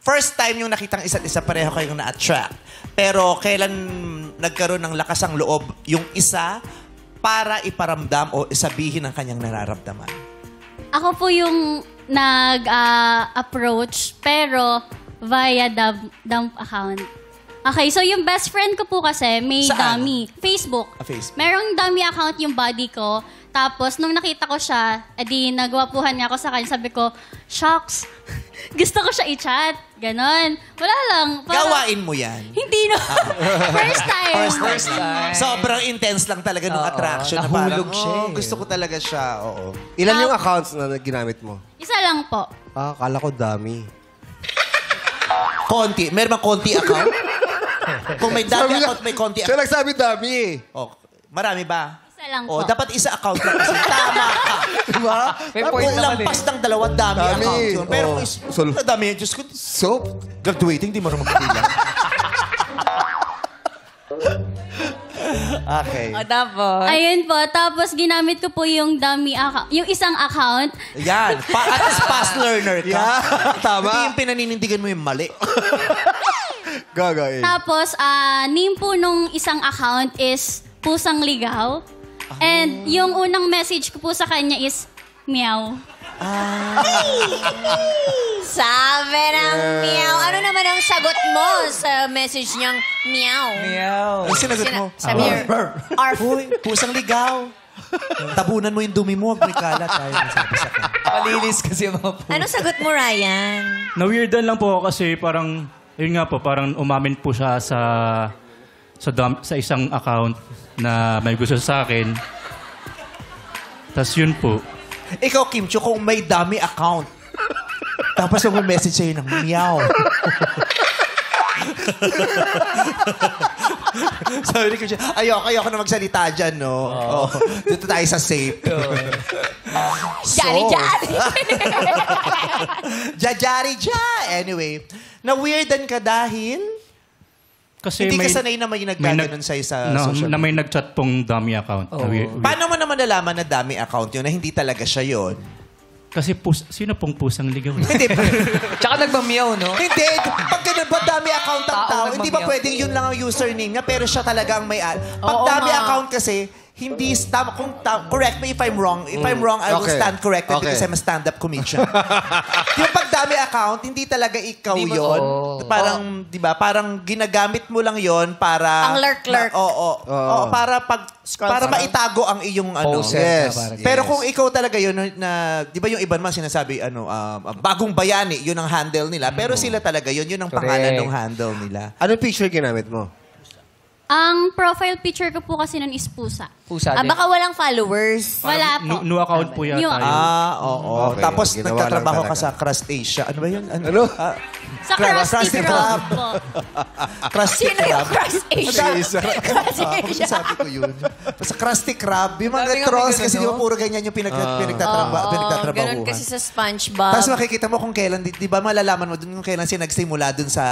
first time yung nakitang isa't isa, pareho kayong na-attract. Pero kailan nagkaroon ng lakas ang loob yung isa para iparamdam o isabihin ang kanyang nararamdaman? Ako po yung nag-approach, pero via dump account. Okay, so yung best friend ko po kasi may Saan? dummy. Facebook. Facebook. Merong dummy account yung body ko. Tapos, nung nakita ko siya, edi nagwapuhan niya ako sa kanya. Sabi ko, shocks. Gusto ko siya i-chat. Ganon. Wala lang. Gawain mo yan. Hindi no. First time. First time. Sobrang intense lang talaga nung attraction. Na Nahulog parang, siya eh. gusto ko talaga siya. Oo. Ilan yung accounts na ginamit mo? Isa lang po. Kala ko dami. Konti. Meron bang konti account? Kung may dami account, may konti Siya account. nagsabi dami eh. Oh, marami ba? Isa lang Oh, po. dapat isa account lang kasi tama ka. Diba? May point Kung naman lampas ng dalawa, dami Dami. account yun. Pero Oh. kung dami, Diyos ko, Soap? graduating, di marunong magbilang. Okay. O, tapos? Ayun po. Tapos, ginamit ko po yung dummy account. Yung isang account. Yan. At least fast learner ka. Tama. Hindi yung pinaninindigan mo yung mali. Gagain. Tapos, name po nung isang account is Pusang Ligaw. And yung unang message ko po sa kanya is, meow. Sabi ng meow. Ano naman ang sagot mo sa message niyang meow? Meow. Ang sinagot mo? Sabi niya, arf. Uy, pusang ligaw. Tabunan mo yung dumi mo, huwag may kalat. Tayo sabi sa kanya. Palinis kasi yung mga po. Ano sagot mo, Ryan? Na-weirdan lang po ako kasi parang, yun nga po, parang umamin po siya sa isang account na may gusto sa akin. Tapos yun po. Ikaw, Kim Chiu, kung may dummy account, tapos yung message sa'yo ng meow. Sabi ni Kim Chiu, ayoko na magsalita dyan, no? Oh. Dito tayo sa safe. Jari. Jajari-ja! Anyway, na-weirdan ka dahil Kasi hindi ka sanay na may naggaganon sa'yo sa social na media. may nag-chat pong dummy account. Paano mo naman nalaman na dummy account yun na hindi talaga siya yun? Kasi sino pong pusang ligaw? Hindi pa. Tsaka nagmamiyaw, no? Hindi. Pag ganun ba dami account ang Tao tao, hindi ba nagmamiyaw. pwedeng yun lang ang username niya pero siya talaga ang may Pag Oo dami nga. account kasi, hindi correct me if I'm wrong. If I'm wrong, I will Okay. stand corrected Okay. because I'm a stand-up comedian. Yung pag dami account, hindi talaga ikaw Hindi mo- yun. Oo. Parang, di ba, parang ginagamit mo lang yun para... Ang lurk-lurk. Oo. Para maitago ang iyong ano. Poser. Yes. Pero kung ikaw talaga yun, na, di ba yung iba naman sinasabi, bagong bayani, yun ang handle nila. Pero sila talaga yun ang pangalan ng handle nila. Anong picture ginamit mo? Ang profile picture ko po kasi nun is pusa. Pusa din. Baka walang followers. Wala po. New account po yata New yun. account. Oo. Okay, Tapos ginawa nagtatrabaho lang ka talaga. sa Crust Asia. Ano ba yun? Ano? Sa Krusty Krusty Krab. Krab po. Crusty Sino yung Crab. Crust Asia? Ako sabi ko yun. Sa Krusty Krab, yung mga Dami nga trolls may kasi di ganun, ba puro ganyan yung pinagtatrabahuhan. Ganun kasi sa SpongeBob. Tapos makikita mo kung kailan, di ba malalaman mo dun kung kailan siya nagsimula dun sa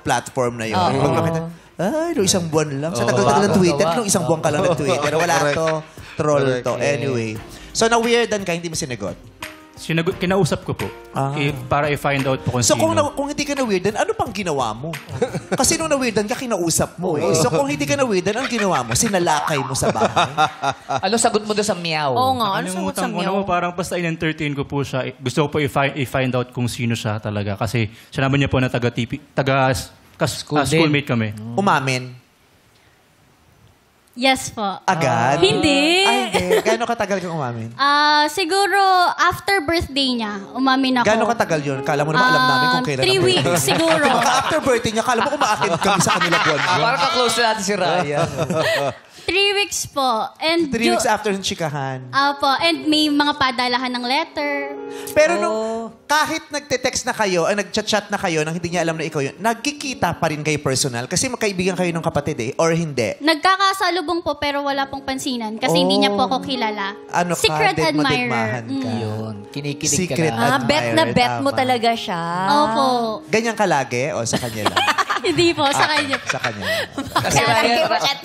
platform na yun. Pag makita, ay, no, isang buwan lang. Sa tagal-tagal ng Twitter, no, isang buwan ka lang ng Twitter. Wala Correct. to, troll Correct. to. Anyway. So, na-weirdan ka, hindi mo sinagot. Kinausap ko po. Para i-find out po kung So, sino. kung hindi ka na-weirdan, ano pang ginawa mo? Kasi nung na-weirdan ka, kinausap mo eh. So, kung hindi ka na-weirdan, ang ginawa mo? Sinalakay mo sa bahay. Ano sagot mo doon sa meow? Oo nga. Ano sagot sa Nakalimutan ko na meow? po, parang basta in-entertain ko po siya. Gusto ko po i-find out kung sino siya talaga. Kasi sinabi niya po na schoolmate kami. Umamin. Yes po. Agad? Hindi. Ay, hindi. Gano'ng katagal kang umamin? Siguro after birthday niya, umamin ako. Gano'ng katagal yun? Kala mo naman alam namin kung kailan 3 ang birthday. weeks siguro. Baka after birthday niya, kala mo umaakit kami sa kanila buwan-buwan. Parang ka-close na natin si Ryan. 3 weeks po. And 3 weeks after ng chikahan. Apo, and may mga padalahan ng letter. Pero nung kahit nagte-text na kayo, nagchat-chat na kayo nang hindi niya alam na ikaw yun, nagkikita pa rin kayo personal? Kasi magkaibigan kayo ng kapatid eh, or hindi? Nagkakasalubong po pero wala pong pansinan kasi hindi niya po ako kilala. Ano ka? Secret admirer. Digma-digmahan ka. Yun. Kinikilig Secret ka lang. Bet na bet mo Tama. talaga siya. Opo. Ganyan ka lagi o sa kanya lang? Hindi po, sa kanya. Sa kanya lang. Kasi Ryan, Bakit